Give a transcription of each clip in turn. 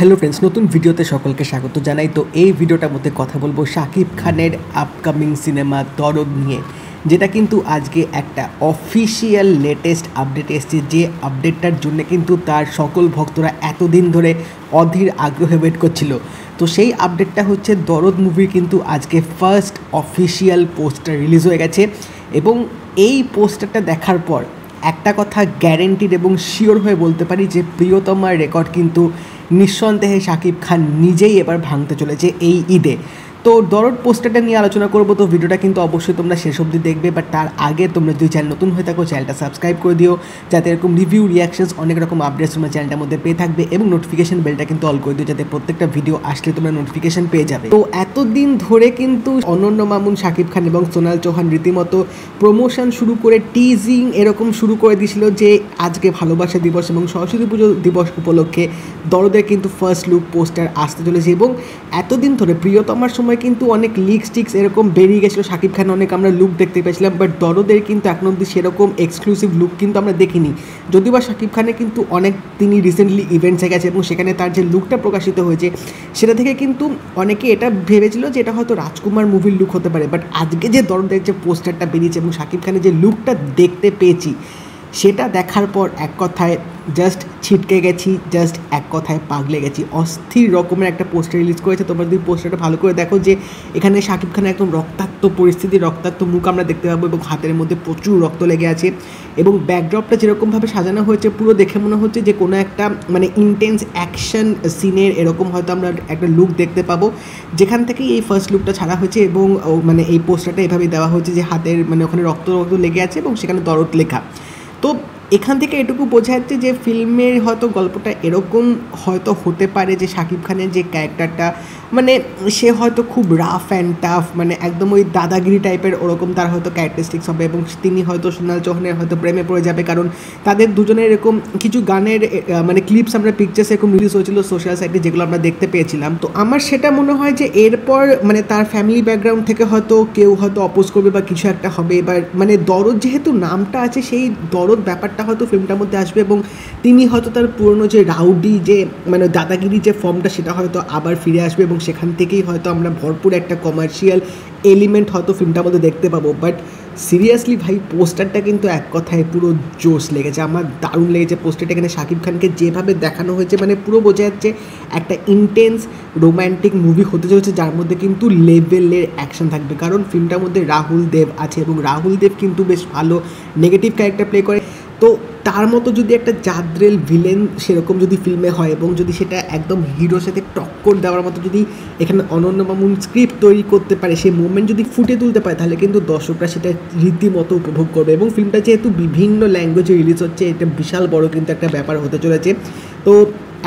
Hello friends, নতুন ভিডিওতে সকলকে স্বাগত জানাই। তো এই ভিডিওটার মধ্যে কথা বলবো শাকিব খানের আপকামিং সিনেমা দরদ নিয়ে, যেটা কিন্তু আজকে একটা অফিসিয়াল লেটেস্ট আপডেট এসছে, যে আপডেটটার জন্য কিন্তু তার সকল ভক্তরা এতদিন ধরে অধীর আগ্রহে ওয়েট করছিল। তো সেই আপডেটটা হচ্ছে দরদ মুভির কিন্তু আজকে ফার্স্ট অফিসিয়াল পোস্টার রিলিজ হয়ে গেছে, এবং এই পোস্টারটা দেখার পর একটা কথা গ্যারেন্টিড এবং শিওর হয়ে বলতে পারি যে প্রিয়তমার রেকর্ড কিন্তু নিঃসন্দেহে শাকিব খান নিজেই এবার ভাঙতে চলেছে এই ঈদে। তো দরদ পোস্টারটা নিয়ে আলোচনা করবো, তো ভিডিওটা কিন্তু অবশ্যই তোমরা শেষ অবধি দেখবে। বাট তার আগে তোমরা যদি চ্যানেল নতুন হয়ে থাকো, চ্যানেলটা সাবস্ক্রাইব করে দিও, যাতে এরকম রিভিউ, রিয়াকশনস, অনেক রকম আপডেটস তোমরা চ্যানেলটার মধ্যে পেয়ে থাকবে, এবং নোটিফিকেশন বেলটা কিন্তু অল করে দিও, যাতে প্রত্যেকটা ভিডিও আসলে তোমরা নোটিফিকেশন পেয়ে যাবে। তো এতদিন ধরে কিন্তু অনন্য মামুন, শাকিব খান এবং সোনাল চৌহান রীতিমতো প্রমোশন শুরু করে টিজিং এরকম শুরু করে দিয়েছিল যে আজকে ভালোবাসা দিবস এবং সরস্বতী পুজো দিবস উপলক্ষে দরদের কিন্তু ফার্স্ট লুক পোস্টার আসতে চলেছে। এবং এতদিন ধরে প্রিয়তমার সময় কিন্তু অনেক লিক স্টিক্স এরকম বেরিয়ে গেছিলো, শাকিব খান অনেক আমরা লুক দেখতে পেয়েছিলাম, বাট দরদের কিন্তু এখন অবধি সেরকম এক্সক্লুসিভ লুক কিন্তু আমরা দেখিনি। যদিও বা শাকিব খানের কিন্তু অনেক তিনি রিসেন্টলি ইভেন্টসে গেছে এবং সেখানে তার যে লুকটা প্রকাশিত হয়েছে সেটা থেকে কিন্তু অনেকে এটা ভেবেছিল যে এটা হয়তো রাজকুমার মুভির লুক হতে পারে। বাট আজকে যে দরদের যে পোস্টারটা বেরিয়েছে এবং শাকিব খানের যে লুকটা দেখতে পেয়েছি, সেটা দেখার পর এক কথায় জাস্ট ছিটকে গেছি, জাস্ট এক কথায় পাগলে গেছি। অস্থির রকমের একটা পোস্টার রিলিজ করেছে। তোমরা যদি পোস্টারটা ভালো করে দেখো, যে এখানে শাকিব খানের একদম রক্তাক্ত পরিস্থিতি, রক্তাক্ত মুখ আমরা দেখতে পাবো, এবং হাতের মধ্যে প্রচুর রক্ত লেগে আছে, এবং ব্যাকড্রপটা যেরকমভাবে সাজানো হয়েছে পুরো দেখে মনে হচ্ছে যে কোনো একটা মানে ইন্টেন্স অ্যাকশন সিনের এরকম হয়তো আমরা একটা লুক দেখতে পাবো, যেখান থেকেই এই ফার্স্ট লুকটা ছাড়া হয়েছে। এবং মানে এই পোস্টারটা এভাবেই দেওয়া হয়েছে যে হাতের মানে ওখানে রক্ত লেগে আছে এবং সেখানে দরদ লেখা। তো এখান থেকে এটুকু বোঝা যাচ্ছে যে ফিল্মের হয়তো গল্পটা এরকম হয়তো হতে পারে যে শাকিব খানের যে ক্যারেক্টারটা মানে সে হয়তো খুব রাফ অ্যান্ড টাফ, মানে একদম ওই দাদাগিরি টাইপের ওরকম তার হয়তো ক্যারেক্টারিস্টিক্স হবে, এবং তিনি হয়তো সোনাল চৌহানের হয়তো প্রেমে পড়ে যাবে, কারণ তাদের দুজনের এরকম কিছু গানের মানে ক্লিপস আমরা পিকচার্স এরকম রিলিজ হয়েছিল সোশ্যাল সাইটে, যেগুলো আমরা দেখতে পেয়েছিলাম। তো আমার সেটা মনে হয় যে এরপর মানে তার ফ্যামিলি ব্যাকগ্রাউন্ড থেকে হয়তো কেউ হয়তো অপোজ করবে বা কিছু একটা হবে। এবার মানে দরদ যেহেতু নামটা আছে, সেই দরদ ব্যাপারটা হয়তো ফিল্মটার মধ্যে আসবে, এবং তিনি হয়তো তার পুরনো যে রাউডি যে মানে দাদাগিরি যে ফর্মটা সেটা হয়তো আবার ফিরে আসবে, এবং সেখান থেকেই হয়তো আমরা ভরপুর একটা কমার্শিয়াল এলিমেন্ট হয়তো ফিল্মটার মধ্যে দেখতে পাবো। বাট সিরিয়াসলি ভাই, পোস্টারটা কিন্তু এক কথায় পুরো জোশ লেগেছে, আমার দারুণ লেগেছে পোস্টারটা। এখানে শাকিব খানকে যেভাবে দেখানো হয়েছে মানে পুরো বোঝা যাচ্ছে একটা ইন্টেন্স রোম্যান্টিক মুভি হতে চলেছে, যার মধ্যে কিন্তু লেভেলের অ্যাকশন থাকবে, কারণ ফিল্মটার মধ্যে রাহুল দেব আছে, এবং রাহুল দেব কিন্তু বেশ ভালো নেগেটিভ ক্যারেক্টার প্লে করে। তো তার মতো যদি একটা জাদ্রেল ভিলেন সেরকম যদি ফিল্মে হয়, এবং যদি সেটা একদম হিরোর সাথে টক্কর দেওয়ার মতো যদি এখানে অনন্য মামুন স্ক্রিপ্ট তৈরি করতে পারে, সেই মুভমেন্ট যদি ফুটে তুলতে পারে, তাহলে কিন্তু দর্শকরা সেটা রীতিমতো উপভোগ করবে। এবং ফিল্মটা যেহেতু বিভিন্ন ল্যাঙ্গুয়েজে রিলিজ হচ্ছে, এটা বিশাল বড় কিন্তু একটা ব্যাপার হতে চলেছে। তো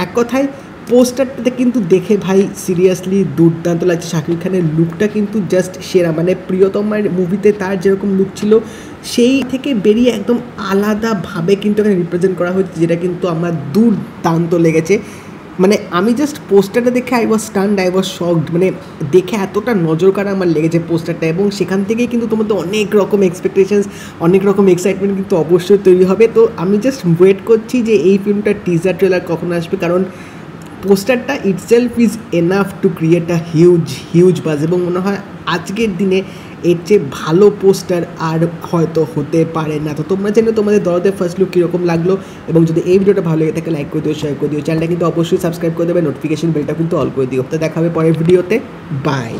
এক কথায় পোস্টারটাতে কিন্তু দেখে ভাই সিরিয়াসলি দুর্দান্ত লাগছে। শাকিব খানের লুকটা কিন্তু জাস্ট সেরা, মানে প্রিয়তমার মুভিতে তার যেরকম লুক ছিল সেই থেকে বেরিয়ে একদম আলাদাভাবে কিন্তু এখানে রিপ্রেজেন্ট করা হয়েছে, যেটা কিন্তু আমার দুর্দান্ত লেগেছে। মানে আমি জাস্ট পোস্টারটা দেখে I was stand, I was shocked, মানে দেখে এতটা নজর কাড়া আমার লেগেছে পোস্টারটা, এবং সেখান থেকেই কিন্তু তোমাদের অনেক রকম এক্সপেকটেশনস, অনেক রকম এক্সাইটমেন্ট কিন্তু অবশ্যই তৈরি হবে। তো আমি জাস্ট ওয়েট করছি যে এই ফিল্মটার টিজার ট্রেলার কখন আসবে, কারণ পোস্টারটা itself is enough to create a huge buzz, এবং মনে হয় আজকের দিনে এর চেয়ে ভালো পোস্টার আর হয়তো হতে পারে না। তো তোমরা জানো তোমাদের দরদের ফার্স্ট লুক কীরকম লাগলো, এবং যদি এই ভিডিওটা ভালো লেগে থাকে লাইক করে দিও, শেয়ার করে দিও, চ্যানেলটা কিন্তু অবশ্যই সাবস্ক্রাইব করে দেবে, নোটিফিকেশন বেলটা কিন্তু অল করে দিও। তো দেখা হবে পরের ভিডিওতে, বাই।